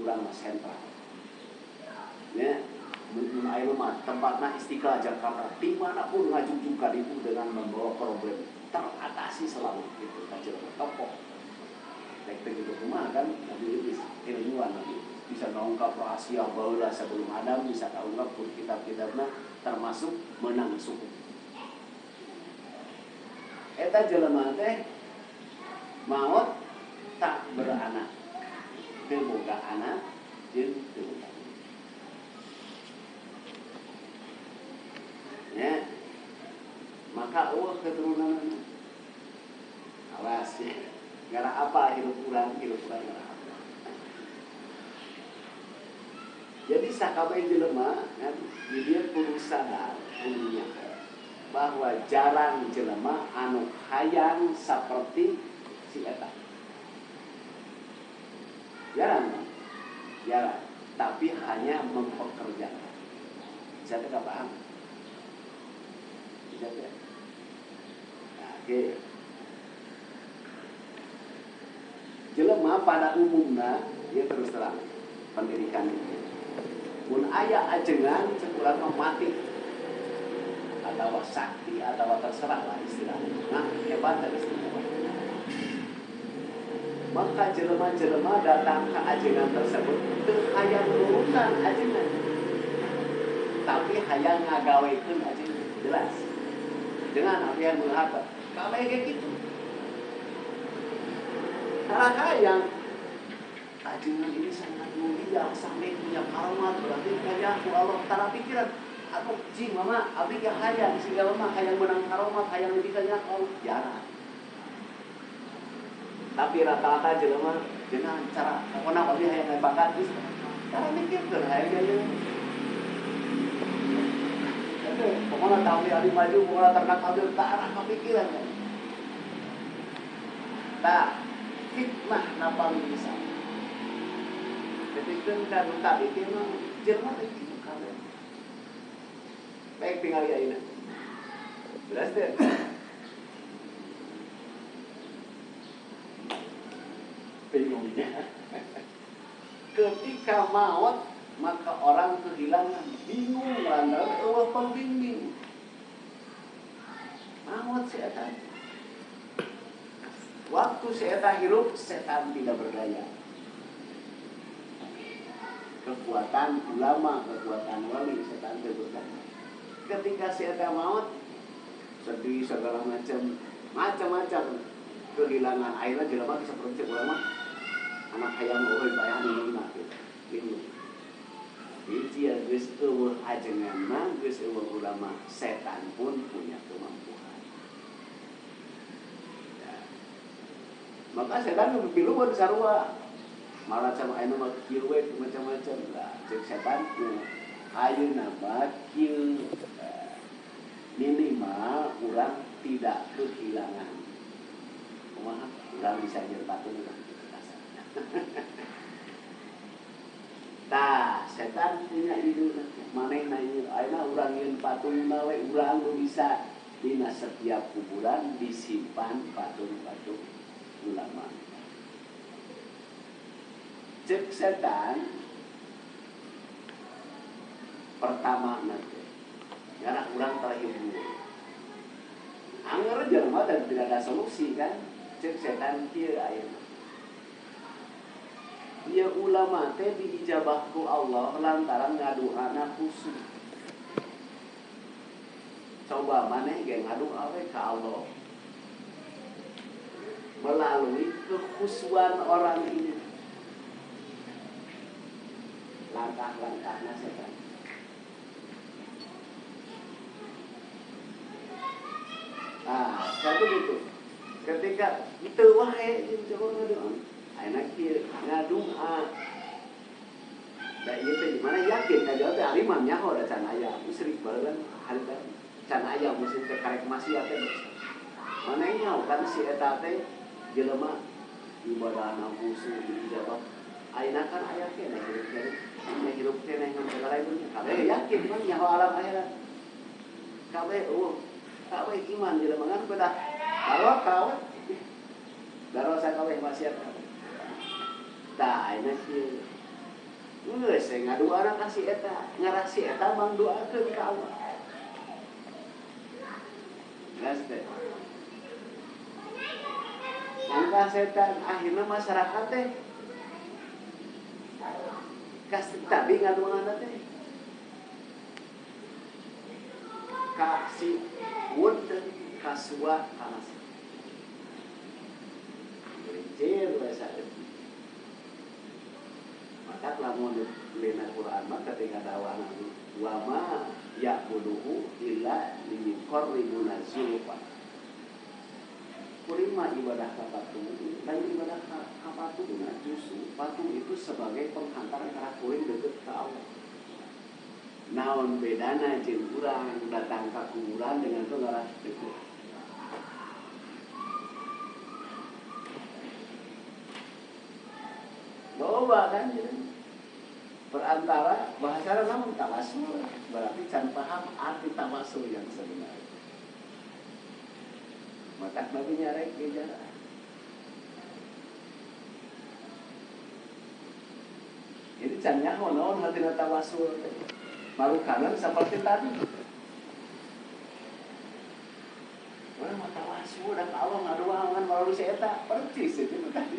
urang mah sentral. Ya, mun aya mah tempatna Istiqlal Jakarta, di manapun ngajujungkan itu dengan membawa problem teratasi selalu itu kacil tokoh. Baik begitu rumah kan, Nabi Idris ilmuwan Nabi bisa mengungkap rahasia baula sebelum Adam, bisa mengungkap kitab-kitabna termasuk menang suku. Eta jelema teh maot tak beranak, teu boga anak jeung teu boga. Ya, maka keturunanna awas ya. Gara apa hidup urang gara apa. Jadi sakabeh jelema kan dia kudu sadar punya bahwa jarang jelema anu hayang seperti si eta. Jarang. Tapi hanya mempekerjakan. Saya tidak paham. Bisa ya? Nah, oke. Jelema pada umumnya dia terus terang pendidikan itu. Mun aya ajengan sekurang mati atau sakti atau terserah lah istilahnya. Nah, hebat dari semua. Maka jelema-jelema datang ke ajengan tersebut teu hayang urusan ajengan. Tapi hayang ngagawekeun ajengan, jelas. Dengan apa yang mengapa? Kabeh kayak gitu. Hayang ajengan ini sangat mulia, sampai punya karamat, berarti kaya ku Allah tara pikiran. Aku jing mama, abdi ge hayang sehingga mama hayang menang karamat, hayang lebih kaya Allah jarang. Tapi rata-rata jelema dengan cara pokona abdi hayang bakat geus cara mikirkeun hayang gaya. Pokona tahu abdi maju, pokona ternak abdi tara kepikiran kan. Tah hikmah napa bisa. Ketika kan tadi kita jelema itu kabeh. Baik tinggal ayeuna. Jelas teh. Bingungnya. Ketika maut maka orang kehilangan bingung lantaran eueuh pembimbing. Maut si eta. Waktu si eta hirup setan tidak berdaya. Kekuatan ulama, kekuatan wali setan tidak berdaya. Ketika si eta maut sedih segala macam kehilangan airnya jelema seperti ulama anak hayam eueuh bayang dina gitu. Hiji geus eueuh ajenganna, geus eueuh ulama, setan pun punya kemampuan. Ya. Maka setan piluweun sarua. Malah sama anu mah kieu we macam-macam lah. Cek setan ayeuna mah kieu minimal urang tidak kehilangan. Kumaha? Urang bisa nyerpakeun urang kasarnya. Tah, setan punya ide manehna ieu ayeuna urang yeun patungna we urang bisa dina setiap kuburan disimpan patung-patung ulama. Cek setan pertama nanti karena urang terhibur. Angger jelema dan tidak ada solusi kan. Cek setan kieu ayeuna. Dia ulama teh diijabah ku Allah lantaran ngaduana khusyuk. Coba maneh ge ngadoa we ka Allah. Melalui kekhusyuan orang ini. Langkah-langkahna setan. Ah, satu gitu. Ketika itu wae coba ngadoa. Ayeuna kieu ngadoa. Da ieu teh di mana yakin kada teh aliman nyaho da can aya musyrik baheula harita can aya musyrik teh karek maksiat teh. Maneh nyaho kan si eta teh jelema ibadahna khusyuk dijabah. Ayeuna kan aya keneh hirup keneh ngan segala itu kabeh yakin mah nyaho alam akhirat. Kabeh kabeh iman jelema ngan beda. Kalau kau daro sakabeh maksiat. Tah ayeuna kieu Geus ngadu anak kasih eta, ngarasi eta mang doakeun ka Allah. Geus teh. Mangka setan akhirna masyarakat teh kas tadi ngaduangan teh. Ka si wud kasua kanas. Berincir bahasa maka lamun lina Quran mah ketika dakwah Nabi wa ma ya'buduhu illa liqarribuna zulfa. Kurima ibadah ka patung, lain ibadah ka patung nah justru patung itu sebagai penghantar antara kuring deket ke Allah. Naon bedana jeung urang datang ka kuburan dengan pengarah deket. Loba kan perantara bahasa namun tawasul berarti can paham arti tawasul yang sebenarnya. Maka Nabi nyarek gejar. Jadi can nyaho naon hatina tawasul teh. Marukanan seperti tadi. Mana mah tawasul dan Allah ngadoangan melalui si eta percis itu tadi.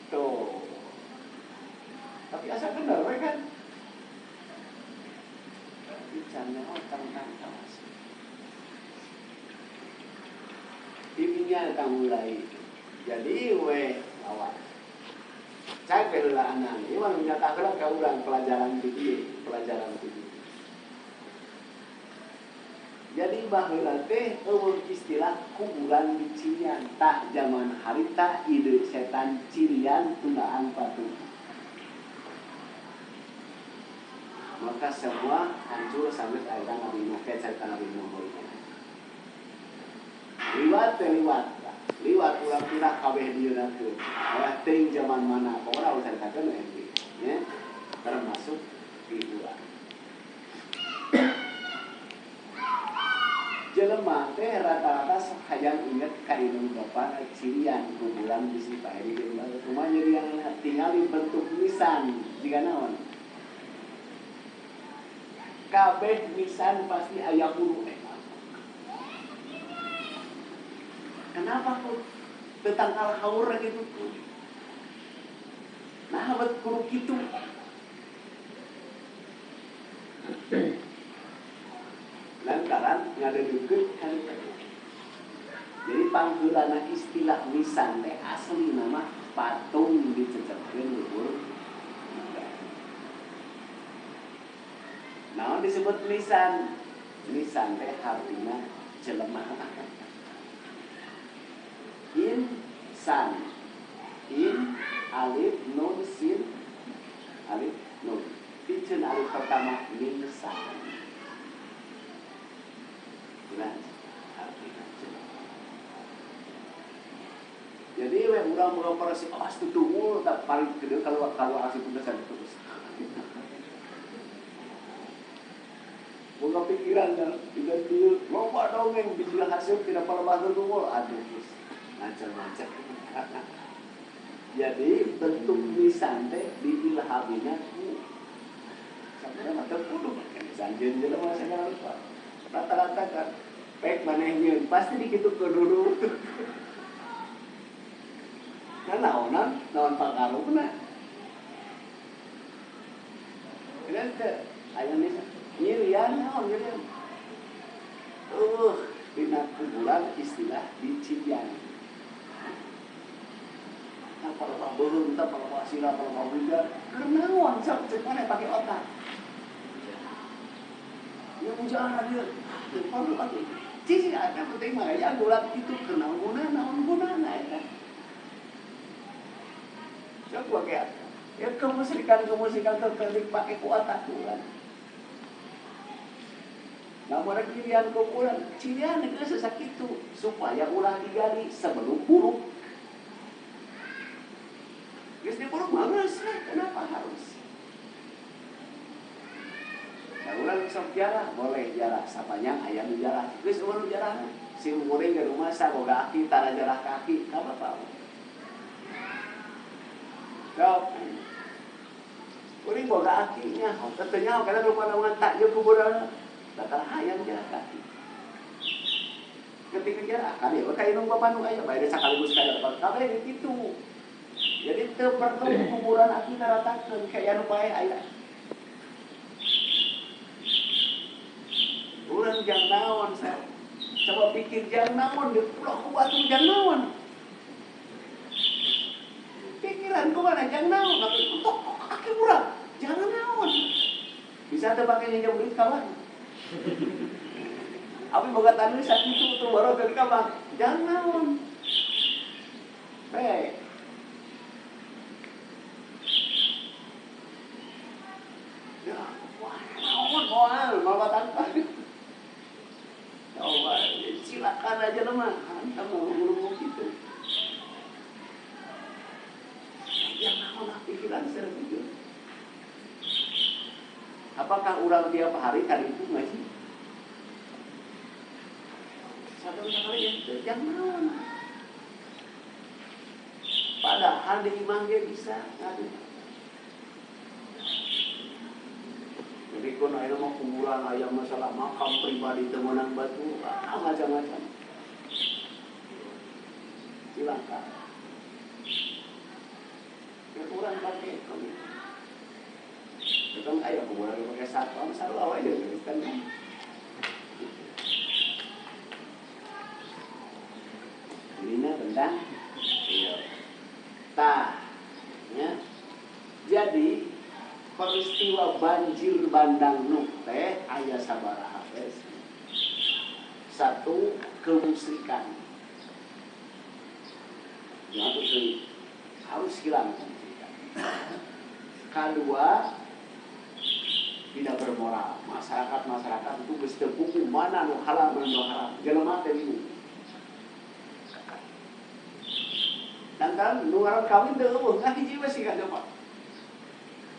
Tuh. Tapi asa bener we kan? Bicaranya tentang tawasul. Ininya akan mulai. Jadi we lawan. Cai heula anak. Ieu mah nyatakeun ka urang pelajaran pelajaran itu. Jadi baheula teh eueuh istilah kuburan di Cirian tah zaman harita ide setan Cirian tundaan patung. Maka semua hancur sampai akhirnya Nabi Nuh cerita Nabi Nuh. Liwat ulang pindah kabeh dieuna teh. Aya teuing zaman mana pokona urang ceritakeun ya. Termasuk hiburan. Jelema teh rata-rata hayang inget ka indung bapa Cirian kuburan di situ di rumah jadi yang tinggal di bentuk nisan jiga naon. Kabeh nisan pasti aya huruf kenapa kok tetangkal haur gitu tuh? Nah, buat huruf gitu. Lantaran ngadedukeun kan. Jadi panggeulana istilah nisan teh asli nama patung dicecepkeun luhur. Naon disebut nisan? Nisan teh artina jelema. Insan. In alif nun sin alif nun. Piceun alif pertama nisan. Jelas artinya jelas. Jadi we urang operasi awas tutungul tak paling gede kalau asli tulisan terus. Boga pikiran dan tidak dia loba dongeng bisa hasil tidak pernah bahas tutungul aduh macam-macam. Jadi bentuk nisan teh diilhamina ku sampai mata kudu pakai nisan jeung jelema segala rupa. Rata-rata kan pek manehnya pasti dikitu ke dulu. Kan naon pangarupna. Kan teh aya nisan nyirian naon gitu. Dina kuburan istilah di Cirian. Kalau belum, kalau sila, kalau juga, kenawan, semuanya pakai otak. Yang jalan dia, kalau pakai, cici ada penting mah ya gulat itu kenal guna, naon guna, ya. Coba kayak, ya kemusikan terkait pakai otak gulat. Nah, mereka Cirian kuburan, Cirian itu sesak itu supaya ulah digali sebelum buruk. Geus diburuk males, kenapa harus? Nah, urang sok jarah, boleh jarah, sapanjang aya nu jarah. Geus urang jarah, si umuring ke rumah sa boga aki tara jarah kaki, ka apa? Sok. Kuring boga akinya, katanya karena lu pada ngantak je kuburan. Datang hayang jalan kaki. Ketika jalan kan ya kayak nung bapak nu aya bae sakaligus kaya dapat kabeh gitu. Jadi teu perlu kuburan aki naratakeun kayak anu bae aya. Urang jang naon saya. Coba pikir jang naon di pulau ku batu jang naon. Pikiran ku mana jang naon untuk aki urang. Jangan naon. Bisa teu pake nginjem duit kawan. Abi boga tanu saat itu tuh baru ke kamar. Jangan naon. Baik. Ya, wah, naon moal, malbatan. Coba, silakan aja nama. Hantam ngomong gitu. Yang naon pikiran serius. Apakah orang tiap hari kali itu ngaji? Satu kali ya, jangan. Padahal di imam dia bisa ngadu. Jadi kalau ada mau kuburan ayam masalah makam pribadi temenan batu, macam-macam. Silakan. Ya kurang pakai kami. Itu ayam kuburan pakai satpam, salah aja kan. Ini tentang ya. Jadi peristiwa banjir bandang Nuh teh aya sabaraha versi. Satu, kemusyrikan. Harus hilang kemusyrikan. Kedua, tidak bermoral. Masyarakat itu geus teu hukum mana nu halal mana nu haram. Jelema teh bingung. Dan kan nu ngaran kawin teu eueuh, ngah hiji we sih kagak.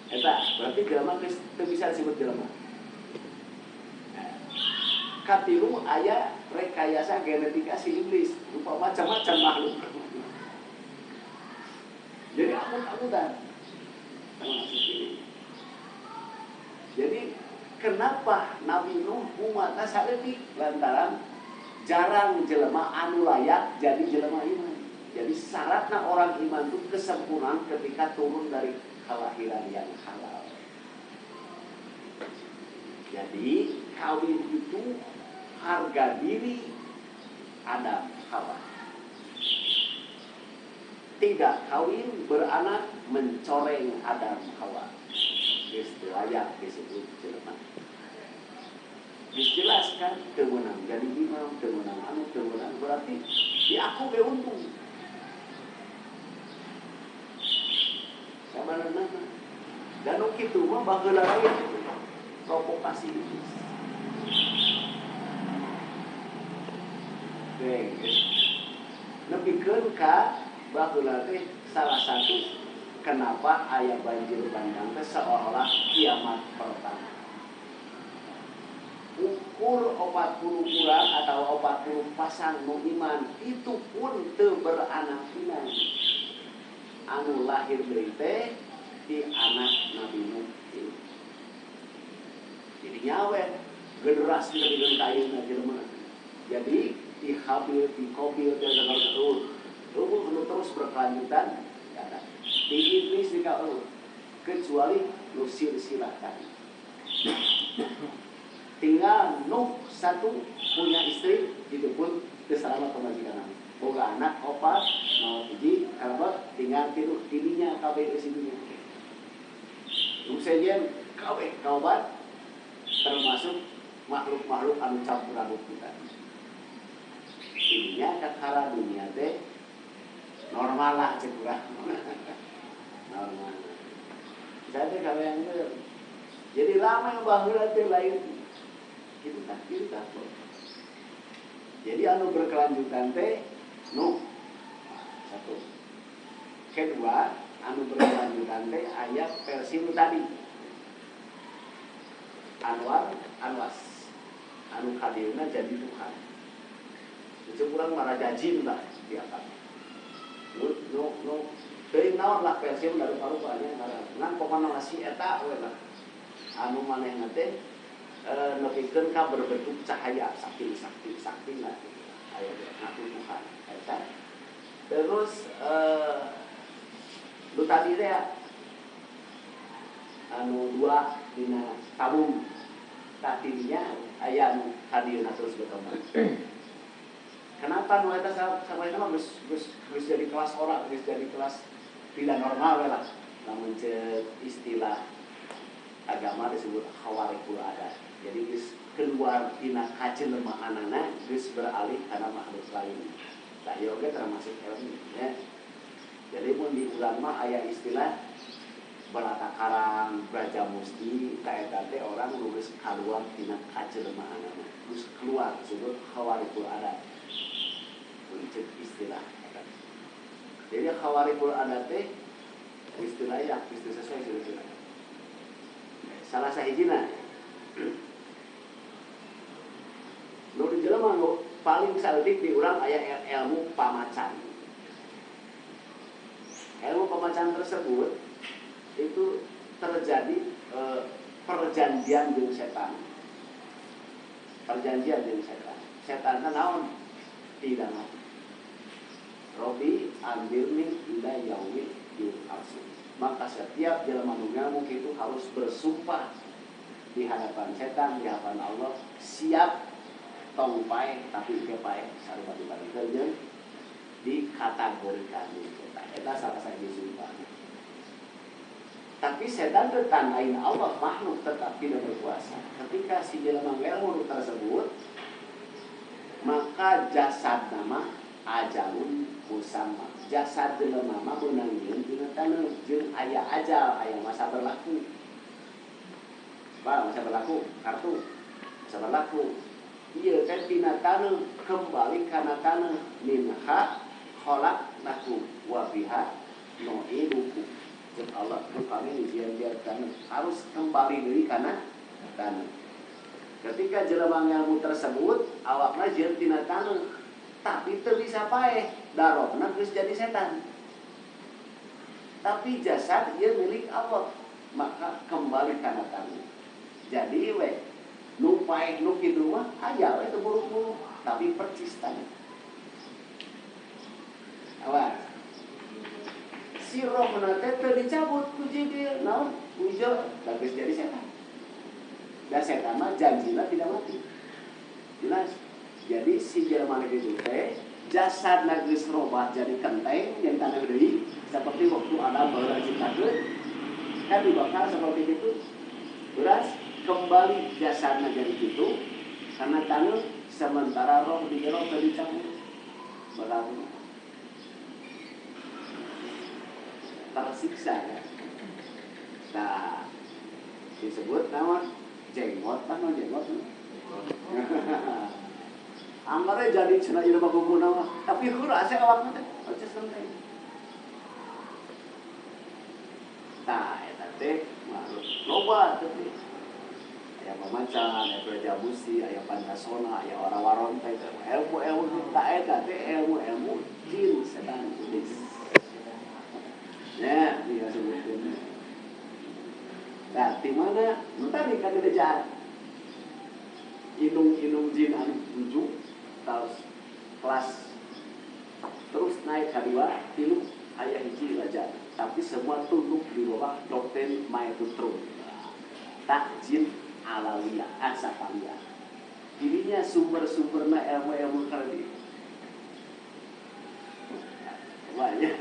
Eta berarti jelema geus teu bisa disebut jelema. Katilu aya rekayasa genetika si iblis, rupa macam-macam makhluk. Jadi akut-akutan. Jadi kenapa Nabi Nuh umatna saeutik lantaran jarang jelema anu layak jadi jelema iman. Jadi syaratnya orang iman itu kesempurnaan ketika turun dari kelahiran yang halal. Jadi kawin itu harga diri Adam Hawa. Tidak kawin beranak mencoreng Adam Hawa. Geus teu layak disebut jelema. Dijelaskan kemenang jadi imam, kemenang anu, kemenang berarti ya aku be untung. Sabarana. Dan kitu mah baheula lain provokasi iblis. Nepikeun ka baheula teh salah satu kenapa aya banjir bandang teh seolah kiamat pertama. Ukur 40 kurang atau 40 pasang nu iman itu pun teu beranak pinan. Anu lahir deui teh di anak Nabi Nuh. Jadi nyawet generasi lebih kain jelema. Jadi di Habil, di Qabil dan segala terus berkelanjutan. Di iblis dikau kecuali nu silsilah. Tinggal Nuh satu punya istri itu pun kesalahan pemajikan. Boga anak opat mau hiji kerabat tinggal tidur dirinya kabeh di dunia. Sejen kabeh kaobat termasuk makhluk-makhluk anu campur aduk kita. Ininya kakara dunia teh normal lah cek urang. Normal. Saya teh kabeh yang bener. Jadi lama yang baheula teh lain. Gitu tak. Jadi anu berkelanjutan teh Nuh. Satu. Kedua, anu berkelanjutan teh ayat versi nu tadi. Anwas. Anu kadirna jadi Tuhan. Itu kurang marah jajin lah dia kan. Nu teuing naon naon lah versi dari parupanya ngan pokona si eta we lah anu manehna teh nepikeun ka berbentuk cahaya sakti lah aya ngatuhan eta terus lu tadi teh anu dua dina tabung tadinya aya anu hadieuna terus berkembang. Kenapa nu eta sabarina mah geus jadi kelas ora, geus jadi kelas tidak normal we lah. Lamun ceuk istilah agama disebut khawarikul adat. Jadi geus keluar tina kajelemaanana geus beralih kana makhluk lain. Tah ieu oge termasuk ilmu ya. Jadi mun di ulama aya istilah balata karang, braja musti, kaeta teh orang nu geus kaluar tina kajelemaanana. Geus keluar disebut khawarikul adat. Untuk istilah. Jadi khawarikul adat teh istilah yang sesuai istilah. Salah sahijina nu di jelema nu paling saldik di urang aya ilmu pamacan. Ilmu pamacan tersebut itu terjadi perjanjian jeung setan. Perjanjian jeung setan. Setan naon? Tidak mati. Robi ambilni ila yaumil yub'atsun. Maka setiap jelema nu ngamuk itu harus bersumpah di hadapan setan, di hadapan Allah, siap tong pae tapi ke pae sarua-sarua jeung dikategorikan eta salah satu sumpah. Tapi setan teu tandain Allah makhluk tetap tidak berkuasa. Ketika si jelema ngelmu tersebut maka jasad nama ajalun musamma. Jasad jelema mah meunangieun dina taneuh jeung aya ajal, aya masa berlaku. Masa berlaku kartu. Masa berlaku. Ieu teh dina taneuh kembali kana taneuh minha khalaqnakum wa biha nu'idukum. Jeung Allah tu kami dibiarkan harus kembali deui kana taneuh. Ketika jelema ngelmu tersebut awakna jeung tina taneuh tapi teu bisa paeh darona geus jadi setan. Tapi jasad ieu milik Allah maka kembali kana taneuh. Jadi we nu paeh nu kitu mah aya we teu buruk-buruk tapi percis taneuh. Awas. Si rohna teh teu dicabut ku jibril naon ujo da geus jadi setan. Dan setan mah janjina tidak mati. Jelas. Jadi si jelema itu teh jasadna geus robah jadi kenteng yang taneuh deui seperti waktu Adam baheula diciptakeun kan dibakar seperti itu. Beras kembali jasadna jadi kitu karena taneuh sementara roh di jero teu dicabut. Berlaku tersiksa ya. Nah, disebut naon? Jenggot kan jenggot. Anggarnya jadi cenah ieu mah guguna mah, tapi heura asa awakna teh, aja santai. Tah eta teh makhluk loba teh. Aya pamacan, aya braja musti, aya pancasona, aya wara-waron teh ilmu-ilmu ta eta teh ilmu-ilmu jin setan iblis. Ya, dia sebutkeun. Nah, di mana? Tadi kan ada jahat. Inung jin anu 7 terus kelas terus naik kedua, 3 aya hiji raja. Tapi semua tunduk di bawah doktrin Maitreya. Tak jin alawiyah, asapaliyah. Dirinya sumber-sumberna ilmu-ilmu kardit. Banyak.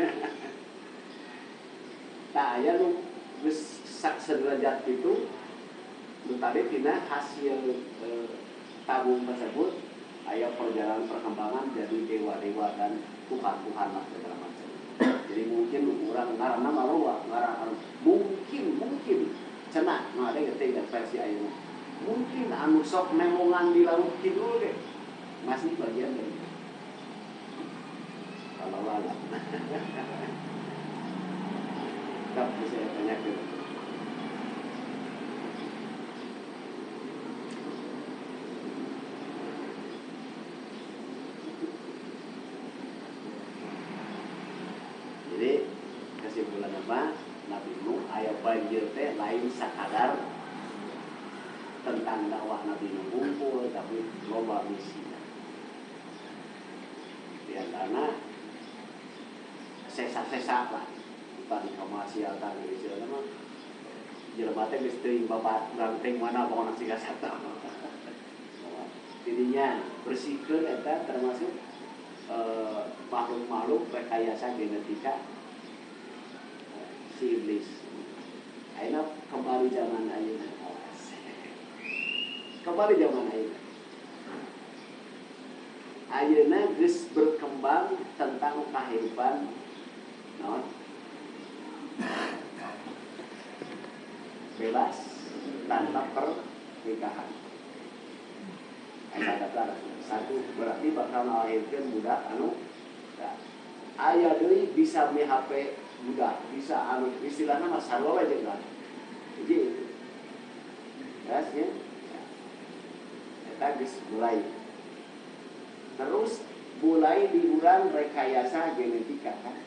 Tak aya nu geus sederajat itu tadi tina hasil tabung tersebut aya perjalanan perkembangan jadi dewa-dewa dan tuhan-tuhan lah segala macam. Jadi mungkin urang ngaranna mah ngaran mungkin cenah nu ada geuting versi ayeuna. Mungkin anu sok nemongan di laut kidul ge masih bagian dari kalau lala. Tak bisa tanyakan. Jadi kesimpulan mah Nabi Nuh aya banjir teh lain sakadar tentang dakwah Nabi Nuh ngumpul, tapi loba misinya. Di antara sesa-sesa lah, bukan kemaksiatan gitu mah. Jelema teh geus teuing babat urang teh mana pokona siga sata. Jadinya bersihkeun eta termasuk makhluk-makhluk rekayasa genetika si iblis. Ayeuna kembali zaman ayeuna. Kembali zaman ayeuna. Ayeuna geus berkembang tentang kehidupan naon? Bebas tanpa pernikahan. Ada daftar satu berarti bakal melahirkan budak anu aya deui bisa mi HP budak bisa anu istilahna mah sarua aja kan. Jadi itu. Ya, eta geus mulai. Terus mulai diurang rekayasa genetika kan.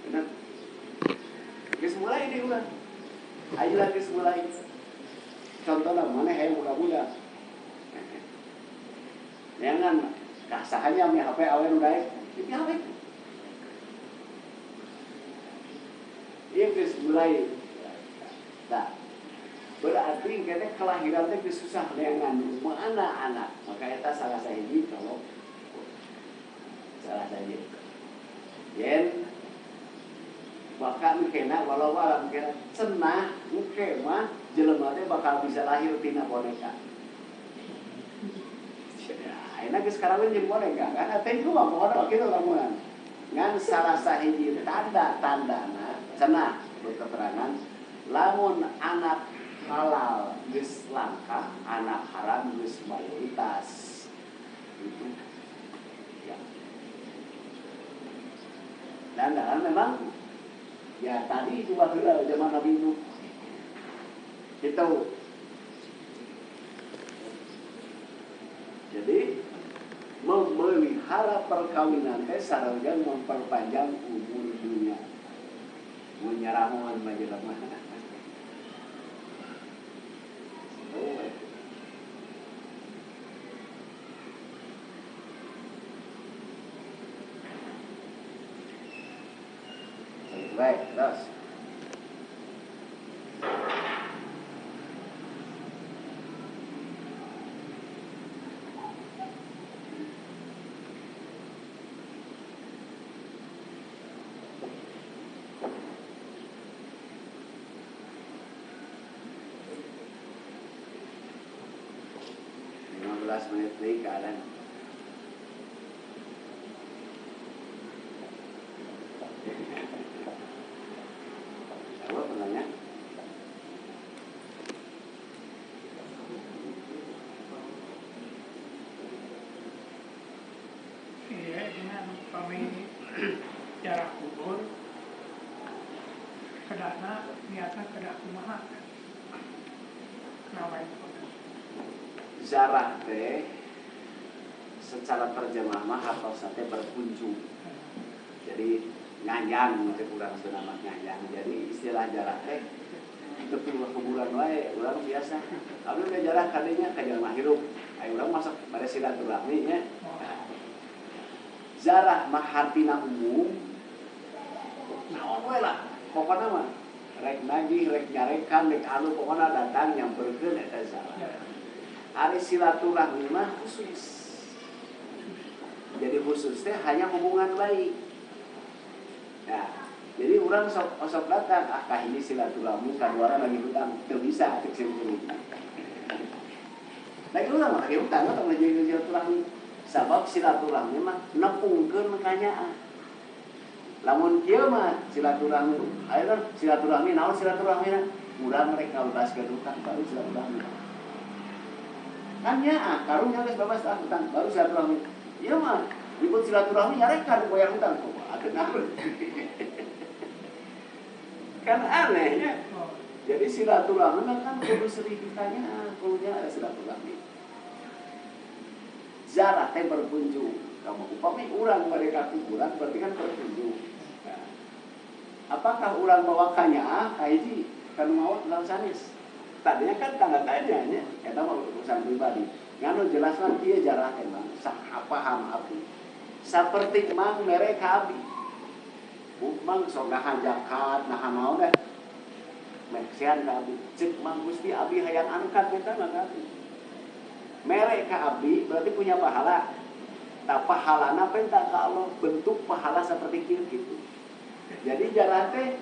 Benar. Geus mulai diurang. Ayo lagi mulai. Contohnya mana yang muda-muda. Jangan kasahannya mi HP awen udah itu HP. Iya geus mulai. Nah, berarti kene kelahiran teh geus susah dengan anak-anak. Maka eta salah sahiji kalau salah sahiji. Yen bakal kena walau alam kena cenah muke mah jelema teh bakal bisa lahir tina boneka. Ayeuna geus karawen jeung boneka kan teh itu mah pohon kitu lamunan. Ngan salah sahiji tanda-tandana cenah berketerangan lamun anak halal geus langka, anak haram geus mayoritas. Itu ya. Dan memang ya tadi itu baheula zaman Nabi Nuh. Gitu. Jadi memelihara perkawinan teh sareng memperpanjang umur dunia. Mun nyaramoan mah jelema. Baik, terus. Menit lagi keadaan. Apa pertanyaan? Iya, dengan kami jarak kubur kedana niatnya kedak kumaha. Kenapa itu? Zarah teh secara terjemah mah hartosna teh berkunjung. Jadi nganyang teh urang seunama nganyang. Jadi istilah jarah teh itu kuburan wae urang biasa. Abdi ge jarah kadinya ka jelema hirup. Aya urang masak bade silaturahmi nya. Zarah mah hartina umum. Naon wae lah. Pokona mah rek nagih, rek nyarekan, rek anu pokona datang nyamperkeun eta zarah. Ari silaturahmi mah khusus. Jadi khusus teh hanya hubungan baik. Ya, jadi orang sok datang, kah ini silaturahmi, kaduara lagi hutang, teu bisa cek simkuring. Lagi urang mah lagi hutang atau lagi silaturahmi. Sabab silaturahmi mah nepungkeun kanyaan. Lamun kieu mah silaturahmi, ayeuna silaturahmi naon silaturahmina? Urang rek ngabaskeun hutang baru silaturahmi. Kan nya karunya geus babas hutang baru silaturahmi. Ieu mah ribut silaturahmi nyarekan bayar hutang kok. Adeun kan aneh ya. Jadi silaturahmi kan kudu sering ditanya, kudunya ada silaturahmi. Zarah teh berkunjung. Kamu upami urang mereka kuburan berarti kan berkunjung. Nah, apakah urang bawa kanya kahiji kanu maot dalam sanis. Tadinya kan tanda tanya nya eta mah urusan pribadi. Nganu jelaskan kieu jarah emang saha paham abdi. Saperti mang mere ka abdi. Mang sok ngahajakat naha naon deh. Meksian ka abdi. Cek mang Gusti abdi hayang angkat eta mah abdi. Mere ka abdi berarti punya pahala. Tah pahalana penta ka Allah bentuk pahala seperti kieu gitu. Jadi jarah teh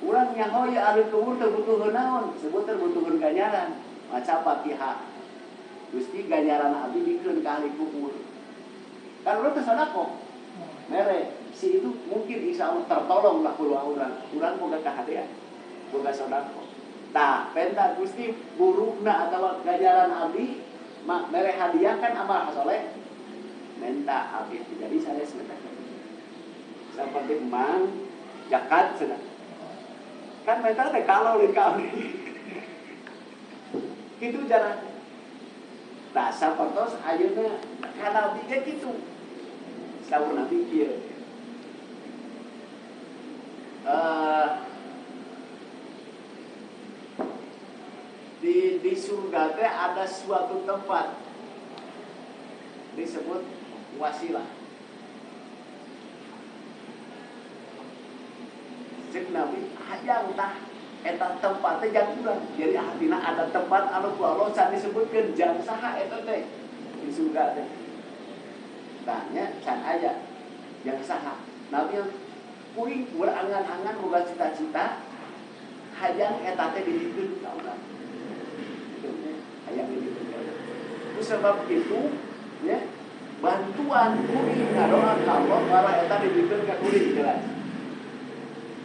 urang nyaho ya ari kubur teu butuh naon, sebut teh butuh ganjaran. Maca Fatihah. Gusti ganjaran abdi dikeun ka ahli kubur. Kan urang teh sedekah. Mere si itu mungkin insya Allah tertolong lah kula urang. Urang boga kahadean. Boga sedekah. Tah, penta Gusti burukna atawa ganjaran abdi mak mere hadiah kan amal saleh. Menta abdi jadi sanes menta. Seperti mang zakat cenah. Kan menta teh kalau lain ka abdi. Kitu jalan. Tah sapertos ayeuna kana abdi ge kitu. Saur nabi kieu. Di surga teh ada suatu tempat disebut wasilah. Cek nabi hayang tah eta tempat teh jang urang. Jadi hatina ada tempat anu ku Allah can disebutkeun jang saha eta teh di surga teh. Tanya can aya jang saha. Nabi yang kuring berangan-angan boga cita-cita hayang eta teh dijieun ka urang. Hayang dijieun ka urang. Ku sebab itu ya bantuan kuring ngadoa ka Allah bala eta dijieun ka kuring jelas.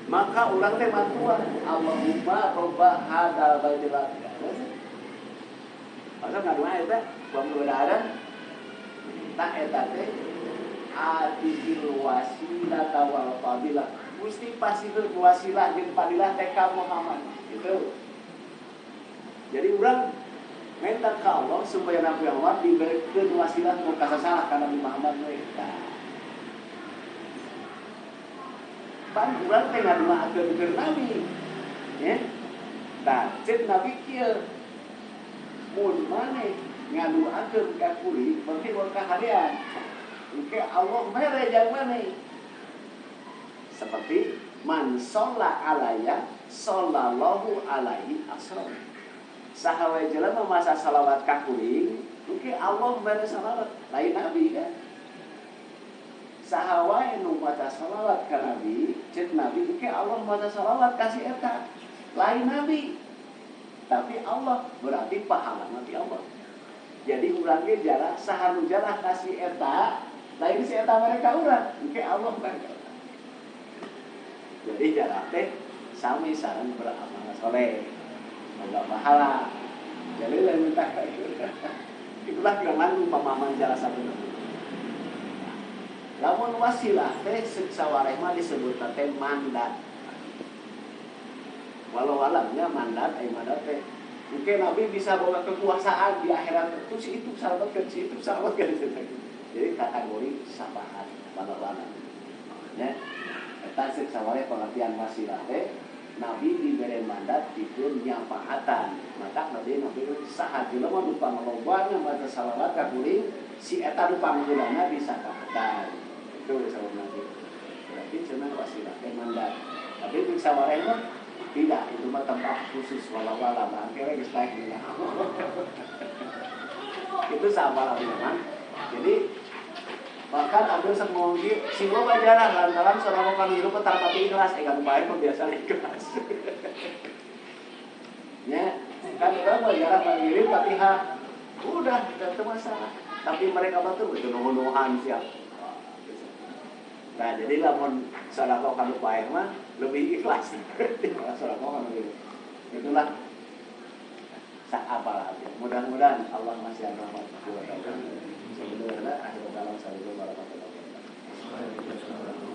Maka urang teh bantuan Allahumma robba hadzal baitil atiq. Maka ngadoa eta mudah-mudahan tak eta teh atil wasilah wal fadilah. Gusti pasieun wasilah jeung fadilah teh ka Muhammad. Gitu. Jadi urang minta ka Allah supaya Nabi Muhammad diberikeun wasilah ku kasasalah ka Nabi Muhammad we. Pan urang teh ngadoakeun keur Nabi. Ya. Tah, cek Nabi kieu. Mun maneh ngadoakeun ka kuring, berarti mun kahadean. Engke Allah mere jang maneh. Seperti man shalla alayya sallallahu alaihi wasallam. Saha wae jelema maca salawat ka kuring, engke Allah mere salawat, lain Nabi kan. Saha wae nu maca salawat ka Nabi, cek Nabi engke Allah maca salawat kasih eta, lain Nabi. Tapi Allah berarti pahala nanti Allah. Jadi urang ge jarah saha nu jarah kasih eta, lain si eta mereka urang, engke Allah mereka. Jadi jarah teh sami sareng beramal saleh. Boga pahala. Jadi lain minta ka ieu. Itulah kiraman pamahaman jarah sabenerna. Lamun wasilah teh sawareh mah disebut teh mandat. Walau alamnya mandat ai mandat teh mungkin Nabi bisa bawa kekuasaan di akhirat itu sahabatkeun si itu sahabatkeun. Jadi kategori syafaat walau alam. Ya. Eta ceuk sawareh pengertian wasilah teh Nabi diberi mandat dikeun nyafaatan. Maka Nabi saha jelema nu panglobana maca salawat ka kuring si eta nu panggulana disyafaatan. Itu disebut Nabi. Berarti cenah wasilah teh mandat. Tapi untuk sawareh mah tidak, itu mah tempat khusus wala-wala bangkere geus lain dina. Itu sahabat memang. Jadi bahkan ada semua sing lo bajaran lantaran seorang kan hidup tapi ikhlas kan baik biasa ikhlas. Ya, kan orang bajaran mandiri Fatihah. Udah, tidak ada masalah. Tapi mereka betul nuhun-nuhan siap. Nah, jadi lamun sedekah kanu bae mah lebih ikhlas. Sedekah kanu itulah sak apalah. Mudah-mudahan Allah masih rahmat kepada kita. Sebenarnya akhir kalam sallallahu alaihi wasallam.